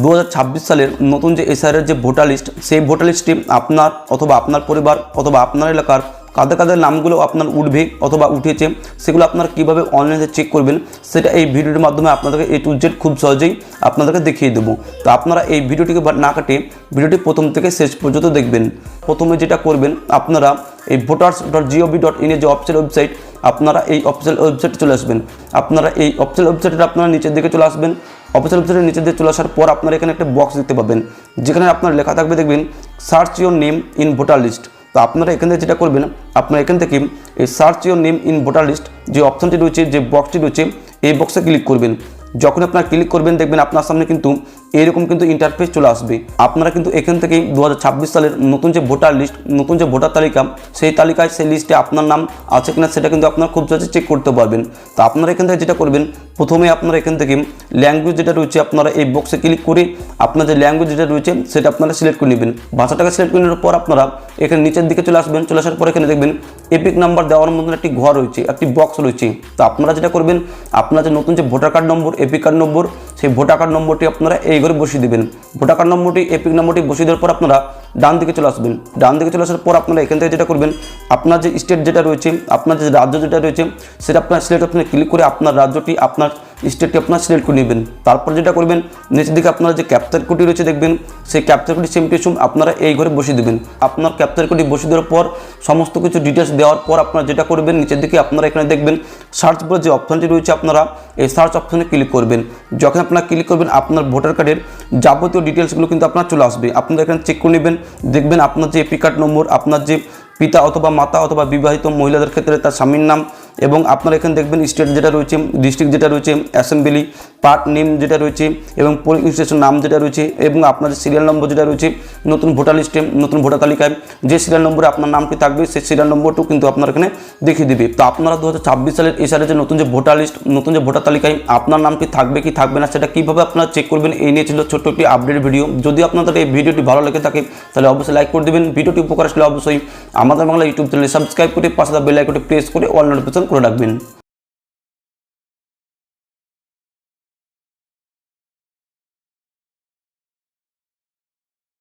2026 সালের নতুন যে এসআইআরের যে ভোটার লিস্ট, সেই ভোটার লিস্টটি আপনার অথবা আপনার পরিবার অথবা আপনার এলাকার কাদের কাদের নামগুলো আপনার উঠবে অথবা উঠেছে সেগুলো আপনারা কীভাবে অনলাইনে চেক করবেন সেটা এই ভিডিওটির মাধ্যমে আপনাদেরকে A to Z খুব সহজেই আপনাদেরকে দেখিয়ে দেবো। তো আপনারা এই ভিডিওটিকে না কাটে ভিডিওটি প্রথম থেকে শেষ পর্যন্ত দেখবেন। প্রথমে যেটা করবেন, আপনারা এই voters.gov.in যে অফিসিয়াল ওয়েবসাইট, আপনারা এই অফিসিয়াল ওয়েবসাইটে চলে আসবেন। আপনারা এই অফিসিয়াল ওয়েবসাইটে আপনারা নিচের দিকে চলে আসবেন। অফিসিয়াল ওয়েবসাইটের নিচের দিকে চলে আসার পর আপনারা এখানে একটা বক্স দেখতে পাবেন, যেখানে আপনার লেখা থাকবে দেখবেন search your name in voter list. তো আপনারা এখান থেকে যেটা করবেন, আপনারা এখান থেকে এই search your name in voter list যে অপশানটি রয়েছে, যে বক্সটি রয়েছে, এই বক্সে ক্লিক করবেন। যখন আপনারা ক্লিক করবেন দেখবেন আপনার সামনে কিন্তু এরকম কিন্তু ইন্টারফেস চলে আসবে। আপনারা কিন্তু এখান থেকেই 2026 সালের নতুন যে ভোটার লিস্ট, নতুন যে ভোটার তালিকা, সেই তালিকায় সেই লিস্টে আপনার নাম আছে কিনা সেটা কিন্তু আপনারা খুব সহজে চেক করতে পারবেন। তো আপনারা এখান থেকে যেটা করবেন, প্রথমে আপনারা এখান থেকে ল্যাঙ্গুয়েজ যেটা রয়েছে, আপনারা এই বক্সে ক্লিক করে আপনার যে ল্যাঙ্গুয়েজ যেটা রয়েছে সেটা আপনারা সিলেক্ট করে নেবেন। ভাষাটাকে সিলেক্ট করে নেওয়ার পর আপনারা এখানে নিচের দিকে চলে আসবেন। চলে আসার পর এখানে দেখবেন এপিক নাম্বার দেওয়ার মতন একটি ঘর রয়েছে, একটি বক্স রয়েছে। তো আপনারা যেটা করবেন, আপনার যে নতুন যে ভোটার কার্ড নম্বর, এপিক কার্ড নম্বর, সেই ভোটার কার্ড নম্বরটি আপনারা এই ঘরে বসিয়ে দেবেন। ভোটার কার্ড নম্বরটি, এপিক নম্বরটি বসিয়ে দেওয়ার পর আপনারা ডান দিকে চলে আসবেন। ডান দিকে চলে আসার পর আপনারা এখান থেকে যেটা করবেন, আপনার যে স্টেট যেটা রয়েছে, আপনার যে রাজ্য যেটা রয়েছে সেটা আপনার সিলেক্ট অপশনে ক্লিক করে আপনার রাজ্যটি, আপনার স্টেটটি আপনার সিলেক্ট করে নেবেন। তারপর যেটা করবেন, নিচের দিকে আপনার যে ক্যাপচার কোডটি রয়েছে দেখবেন, সেই ক্যাপচার কোডটি সেম টু সেম আপনারা এই ঘরে বসিয়ে দেবেন। আপনার ক্যাপচার কোডটি বসিয়ে দেওয়ার পর সমস্ত কিছু ডিটেলস দেওয়ার পর আপনারা যেটা করবেন, নিচের দিকে আপনারা এখানে দেখবেন সার্চ বলে যে অপশানটি রয়েছে, আপনারা এই সার্চ অপশানে ক্লিক করবেন। যখন আপনারা ক্লিক করবেন আপনার ভোটার কার্ডের যাবতীয় ডিটেলসগুলো কিন্তু আপনার চলে আসবে। আপনারা এখানে চেক করে নেবেন, দেখবেন আপনার যে এপিক কার্ড নম্বর, আপনার যে পিতা অথবা মাতা অথবা বিবাহিত মহিলাদের ক্ষেত্রে তার স্বামীর নাম, এবং আপনারা এখানে দেখবেন স্টেট যেটা রয়েছে, ডিস্ট্রিক্ট যেটা রয়েছে, অ্যাসেম্বলি পার্ট নেম যেটা রয়েছে, এবং পোলিং স্টেশন নাম যেটা রয়েছে, এবং আপনার যে সিরিয়াল নম্বর যেটা রয়েছে নতুন ভোটার লিস্টে, নতুন ভোটার তালিকায় যে সিরিয়াল নম্বরে আপনার নামটি থাকবে সেই সিরিয়াল নম্বরটিও কিন্তু আপনার এখানে দেখিয়ে দেবে। তো আপনারা 2026 সালের এই সালের যে নতুন যে ভোটার লিস্ট, নতুন যে ভোটার তালিকায় আপনার নামটি থাকবে কি থাকবে না সেটা কীভাবে আপনারা চেক করবেন, এই নিয়ে ছিল ছোট্ট একটি আপডেট ভিডিও। যদি আপনাদের এই ভিডিওটি ভালো লেগে থাকে তাহলে অবশ্যই লাইক করে দেবেন। ভিডিওটি উপকার আসলে অবশ্যই আমাদের বাংলা ইউটিউব চ্যানেলে সাবস্ক্রাইব করে পাশে বেল আইকনটি প্রেস করে অল নোটিফিকেশন করে রাখবেন।